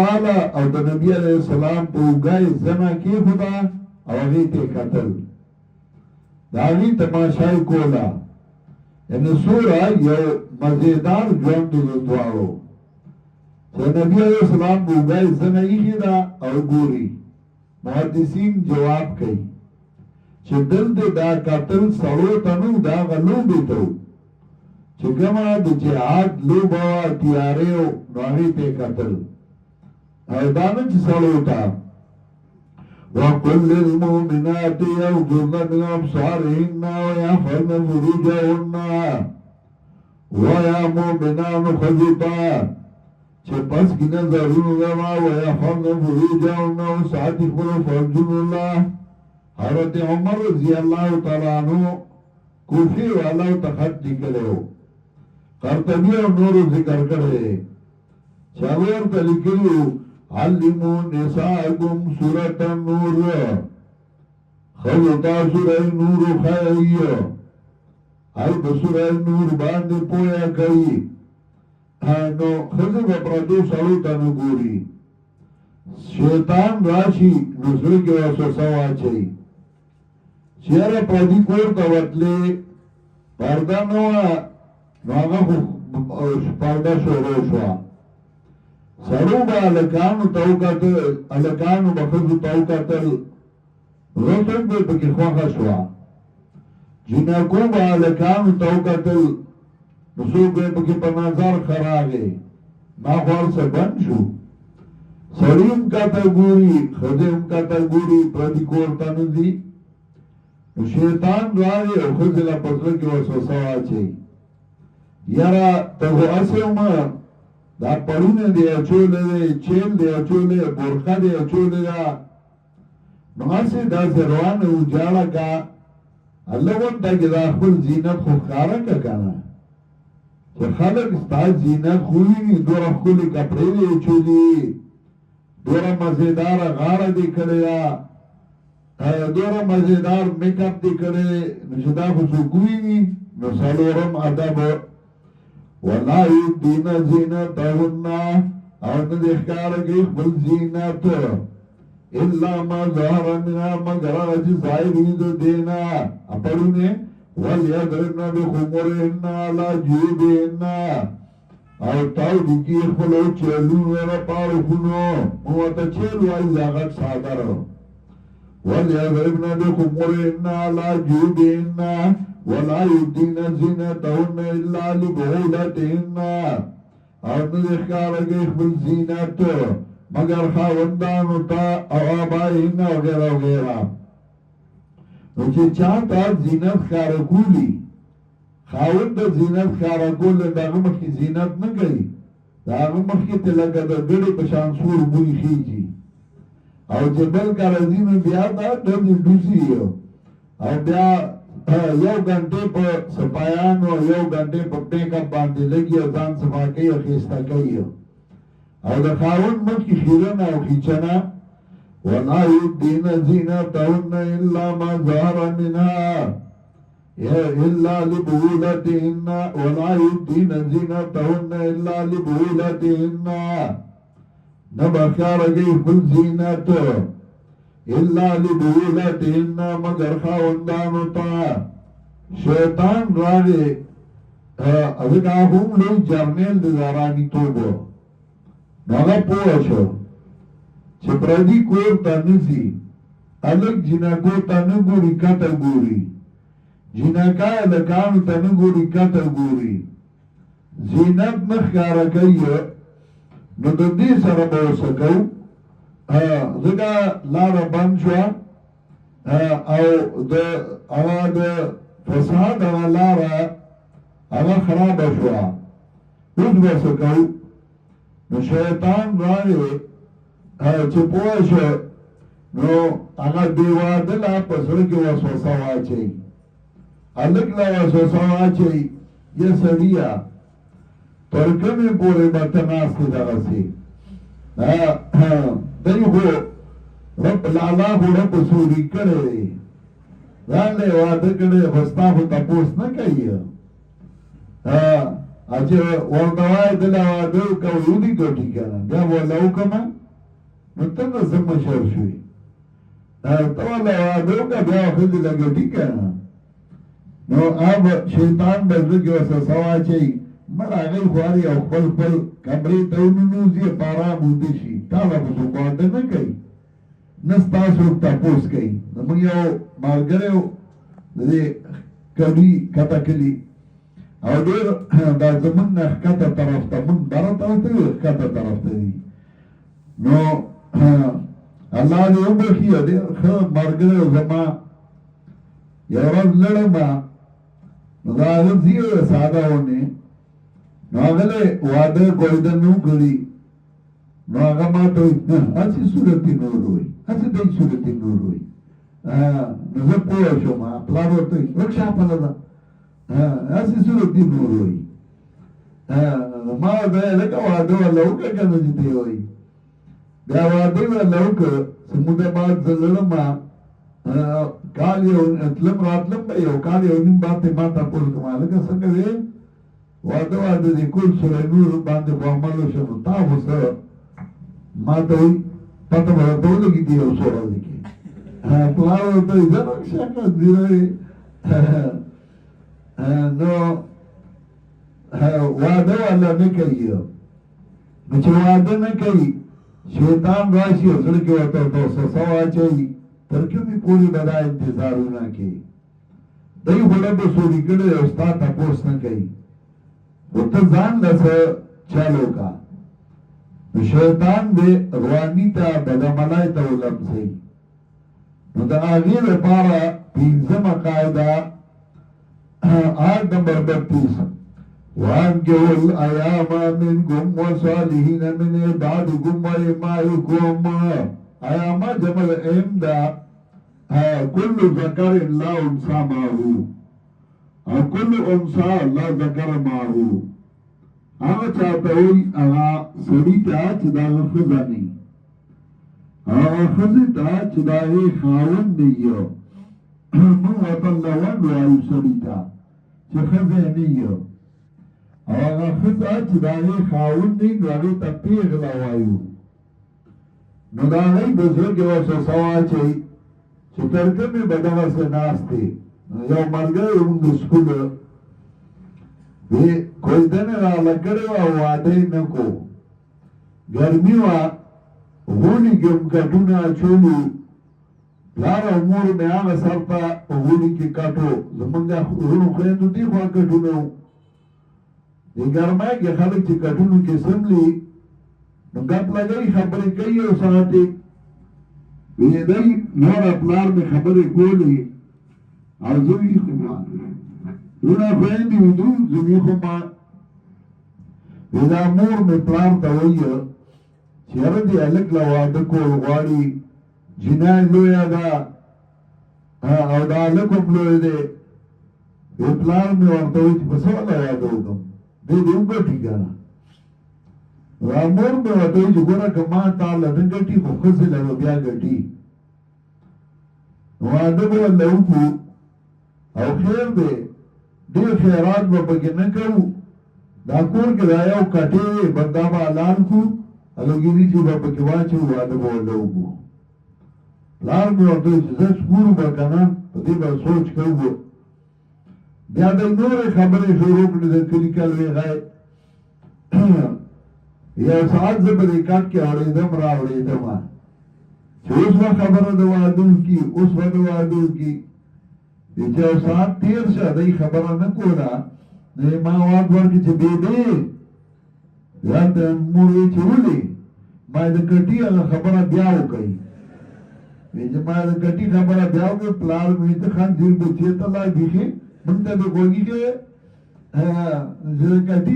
رااله او د نبی علیہ السلام په وګای زما کې خدا او هغه ته قتل داوی تماشای کولا ان سورہ یو مزیدار ژوند دوالو چې نبی علیہ السلام په وګای زما یې دا او ګوري محدثین جواب کوي چې دلته دا قتل سړو تنو دا غلو بیتو چې ګما د جهاد لوبا تیاریو نوې ته قتل او دانه چې سړو تا وقل للمؤمنات يغضضن من أبصارهن ويحفظن فروجهن ويا مؤمنان خذتا چې پس کې نظرونه زما ويحفظن فروجهن وساعت خپل فرجون الله حضرت عمر رضی اللہ تعالی عنہ کوفی والا تخت نکلو قرطبی اور نور ذکر کرے چاور تلکلو علمو نساءکم سورة النور خلطا سورة نور خیئی حل بسورة نور باندې پویا کئی نو خزب اپراتو سالوتا نگوری شیطان راشی نسل کے وسوسه واچئی چیرې پردی کور ته وتلې پرده نو هغه پرده شروع شوه سړو به هلکانو ته وکتل هلکانو به ښځو ته وکتل رسم به پکې خوښه شوه جینکو به هلکانو ته وکتل نو څوک به پکې په نظر ښه راغی ما خو هر څه بند شو سړي هم کته ګوري ښځې هم کته ګوري پردي کور ته نه ځي شیطان راوی او خزلا پسر کی وسوسه واچي یارا ته اسمه دا پړونه دی اچولې چیل دی اچولې برخه دی اچولې نو اسه دا زروان او جاړه کا الله وانت دا خپل زینت خو ښکارا کا کنه چې خلک ستاسو زینت خو ویني دوه خپل کپڑے دی اچولې دوه مزیدار غاړه دی کړیا دورا مزیدار میک اپ دی کرے نشدا خسوگوی نو سالورم ادب ولا یدین زینتهن او ندخکار گئی خبل زینت الا ما ظهر منها مگر اجی ظاہری دو دینا اپڑونے ولیدرن بخمرهن علا جیبهن او تاو دیکی خبلو چلون ورا پارو کنو موتا چلو آئی زاغت سادر وَلْيَضْرِبْنَ بِخُمُرِهِنَّ عَلَى جُيُوبِهِنَّ وَلَا يُبْدِينَ زِينَتَهُنَّ إِلَّا لِبُعُولَتِهِنَّ او ندخکار گئی خبل زینت مگر خاوندانو تا او آبائهن وغیرہ وغیرہ نو چه چاہتا زینت خارکولی خاوند زینت خارکول داغه مخی زینت نگئی داغه مخی تلگه دا گڑی پشان سور بوی خیجی او چې بل کارزین بیا دا دځ دوسی او بیا یو غنټه په سپایانو یو غنټه په ټیک اپ باندې لګي ځان صفا کوي او خستا کوي او د خاون مخکې خیرنه او خیچنه ولا يدين زينتهن الا ما ظهر منها الا لبعولتهن ولا يدين زينتهن الا لبعولتهن نبکار گئی خل زینت الا لبعولتهن مگر خاوندانو تا شیطان راگے ازکا هم لوی جرنیل دزارانی توبو ناغا پوشو چه پردی کور تا نزی الگ جنکو تا نگوری کتا گوری جنکا الکانو تا نگوری کتا گوری زینت نخکارا کئی نو د دې سره به وسکو زګه لار بند شو او د هغه د فساد لار هغه خراب شو اوس به وسکو نو شیطان راوي چې پوه شو نو هغه دیواده لا پسره کې وسوسه واچي الګ لا وسوسه واچي یا سړیا ترکمی پوری بطناستی درسی دی خو رب لالا خو رب سوری کرے دان لے واده کرے خستا خو تپوس نکئی اچھا ورته دلا واده کوي دي ګټي کنه بیا ولا وکما نو ته زم مشور شوي ته ولا واده کا بیا خو دې لګټي کنه نو اب شیطان به زګي وسوسه واچي مړ هغه خواري او خپل خپل کمرې ته ونوزي پارا بوندي شي تا به څه کوته نه کوي نستاسو تاسو کوي نو یو مالګرو دې کړي کته کړي او ډېر دا زمون نه کته طرف ته مون درته ته کته طرف ته دي نو الله دې وبخي دې خو مالګرو زما یو ورځ لړم نو دا زیو ساده ونه نو هغه واده کوي د نو کړی نو هغه ما ته اسی صورت نور وي اسی د صورت نور وي نو زه پوه شوم پلان ورته ورکشا په لاره اسی صورت نور وي ما به لکه واده ولا وکړه چې دی وي دا واده ولا وکړه سموده بعد زلم کال یو اتلم راتلم یو کال یو نیم باندې ما تاسو کومه لکه څنګه وي واده دې کول سره نور باندې په عملو شنو تاسو سره ما ته پته ورته لګی دی او سره لګي پلاو ته ځنه شکه دی نو واده ولا نه کوي نو چې واده نه کوي شیطان راشي او سره کې ورته تاسو سوا چي ترکمه پوری بدا انتظارونه کوي دای وړه به سوري کړي او ستا تاسو نه کوي وته ځان لسه چالو کا شیطان دې رواني ته بدعملای ته ولمسي نو دا هغه لپاره پنځمه قاعده آیت نمبر 32 وانكحوا الأيام منكم والصالحين من عبادكم وإمائكم أيام جمع الإمدى كل ذكر لا أنثى معه كل أنثى لا ذكر معه هغه چاته وي هغه سړي ته چې دا ښځه نه هغه ښځې ته چې دا یې خاوند دی یو نو وطلوان وایو سړي ته چې ښځه نه یو هغه ښځه چې دا یې خاوند دی نو هغې ته پیغله وایو نو دا هغې د زړه کې وسوسه واچوي چې تر کومې به دغسې ناست دی یو ملګری مونږ د سکول وی کوئی دنه را لکڑی و واده نکو گرمی و غونی کم کٹونا چولو پلار امور میں آغا سرطا غونی کی کٹو زمانگا غونو خیندو دی خواہ کٹونو دی گرمائی که خلق چی کٹونو کی سملی نو گپ لگئی خبری کئی او ساعتی وی دی نورا پلار میں خبری کولی عرضوی خمان لونا خویندی ودو زمی خما ودا مور می پلار تا ویا چیر دی الک لواده کول غواړي جنای لویا دا او دا الکم لوی دی پلار می ورته وی چې پس ولا واده وکم دې دې وګټي کنه مور می ورته وی چې ګوره کما تعالی نه ګټي خو خزه له بیا ګټي واده ولا وکړو او خیر دی دیر خیرات با پکی نکرو دا کور که دا یو کٹی بندا با علان کو الگینی چی با پکی واچو واده بولو کو لار می ورطوی چی زش پورو با کنن پا دی با سوچ کرو بیا دا نور خبر شروع کنی دا کلی کلوی غای یا ساعت زبری کٹ کے اوڑیدم را اوڑیدم چی اس وقت خبر دا وادو کی اس وقت وادو کی چې ساعت تیر شه دای خبره نه کوله نه ما واټ ورکړي چې بې دی یا ته مور یې چې ولې ما د کټي هغه خبره بیا وکړي چې ما د کټي خبره بیا وکړي پلار مې ته خان دیر بچې ته لا بیخي موږ ته د کوږي کې زه کټي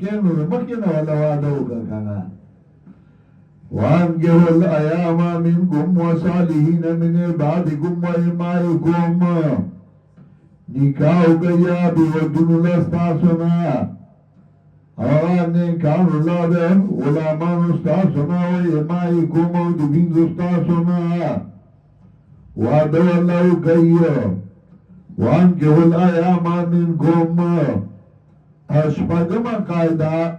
کې نو مخکې نه ولا واده وکړه کنه وانكحوا الأيام منكم والصالحين من عبادكم وإمائكم نکاح گیا بیوجن لستاسنا نکاح اللہ دے غلامان استاسنا وإمائكم ودبین استاسنا وعدو اللہ گیا وانكحوا الأيام منكم Sebagai kaidah